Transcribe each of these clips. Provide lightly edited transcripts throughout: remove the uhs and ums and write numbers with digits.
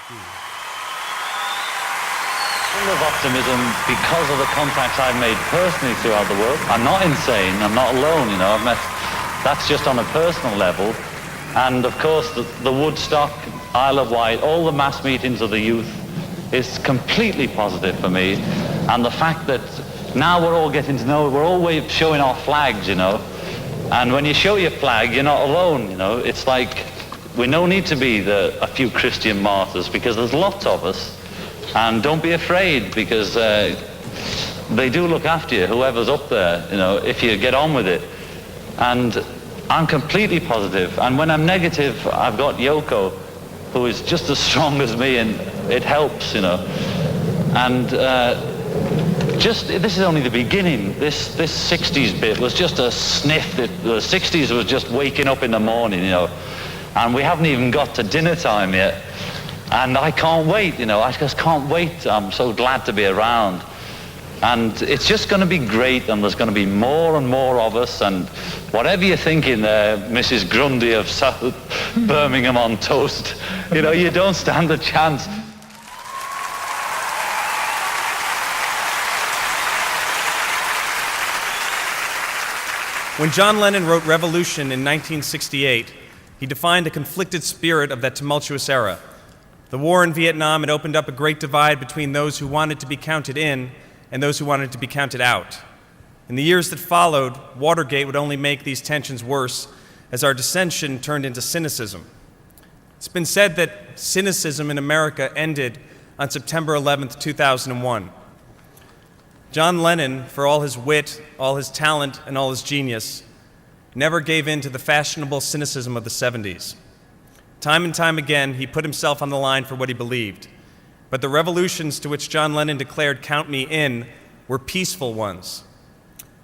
Full of optimism because of the contacts I've made personally throughout the world. I'm not insane, I'm not alone, I've met, that's just on a personal level. And of course, the Woodstock, Isle of Wight, all the mass meetings of the youth is completely positive for me. And the fact that now we're all getting to know, we're always showing our flags, And when you show your flag, you're not alone, It's like we no need to be a few Christian martyrs because there's lots of us. And don't be afraid because they do look after you, whoever's up there, if you get on with it. And I'm completely positive. And when I'm negative, I've got Yoko, who is just as strong as me, and it helps, And this is only the beginning. This 60s bit was just a sniff. The 60s was just waking up in the morning, And we haven't even got to dinner time yet. And I can't wait, I just can't wait. I'm so glad to be around. And it's just going to be great, and there's going to be more and more of us, and whatever you're thinking there, Mrs. Grundy of South Birmingham on toast, you don't stand a chance. When John Lennon wrote Revolution in 1968, he defined a conflicted spirit of that tumultuous era. The war in Vietnam had opened up a great divide between those who wanted to be counted in and those who wanted to be counted out. In the years that followed, Watergate would only make these tensions worse as our dissension turned into cynicism. It's been said that cynicism in America ended on September 11th, 2001. John Lennon, for all his wit, all his talent, and all his genius, never gave in to the fashionable cynicism of the 70s. Time and time again, he put himself on the line for what he believed. But the revolutions to which John Lennon declared "Count me in" were peaceful ones.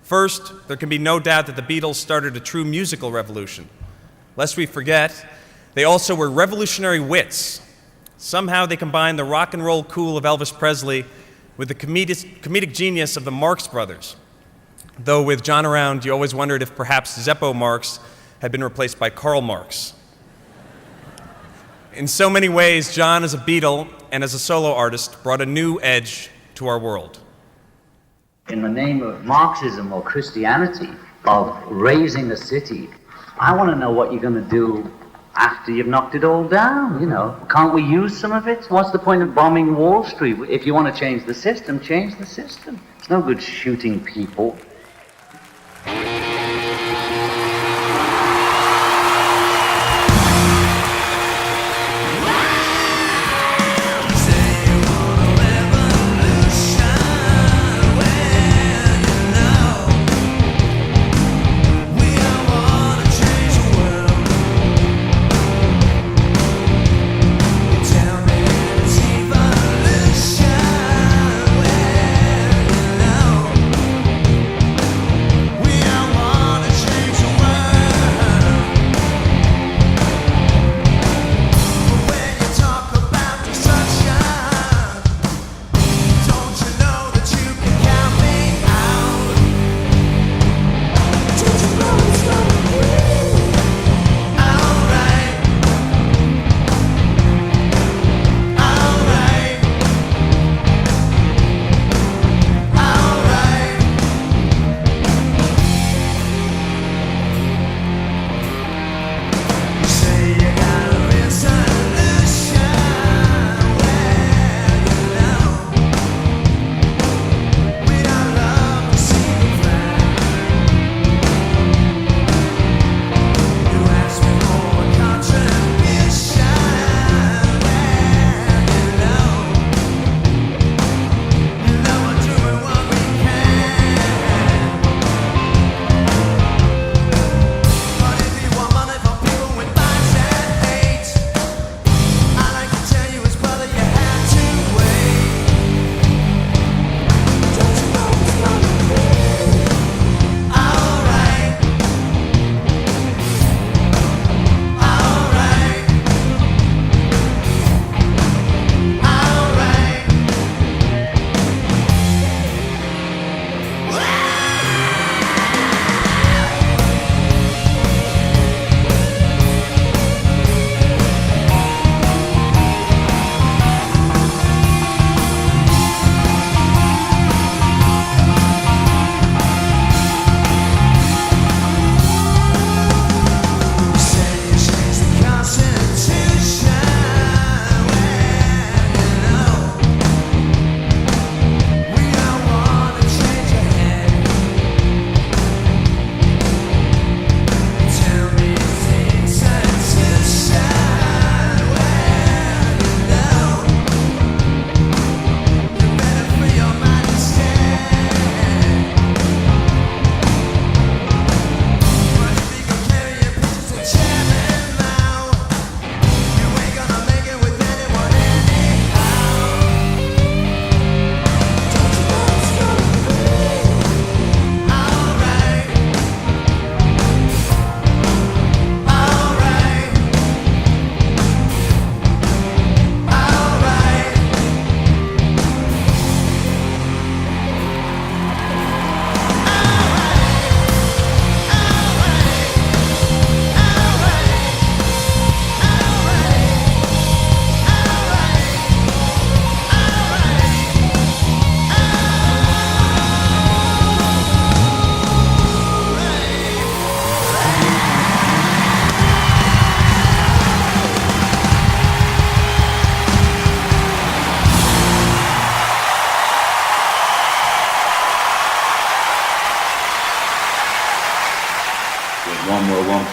First, there can be no doubt that the Beatles started a true musical revolution. Lest we forget, they also were revolutionary wits. Somehow they combined the rock and roll cool of Elvis Presley with the comedic genius of the Marx Brothers. Though with John around, you always wondered if perhaps Zeppo Marx had been replaced by Karl Marx. In so many ways, John as a Beatle and as a solo artist brought a new edge to our world. In the name of Marxism or Christianity, of raising a city, I want to know what you're going to do after you've knocked it all down, Can't we use some of it? What's the point of bombing Wall Street? If you want to change the system, change the system. It's no good shooting people.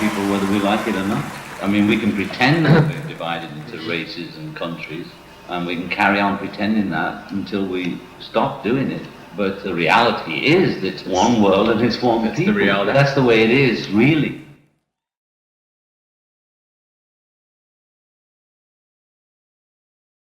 people whether we like it or not. I mean, we can pretend that we're divided into races and countries, and we can carry on pretending that until we stop doing it. But the reality is, it's one world and it's one people. The reality. That's the way it is, really.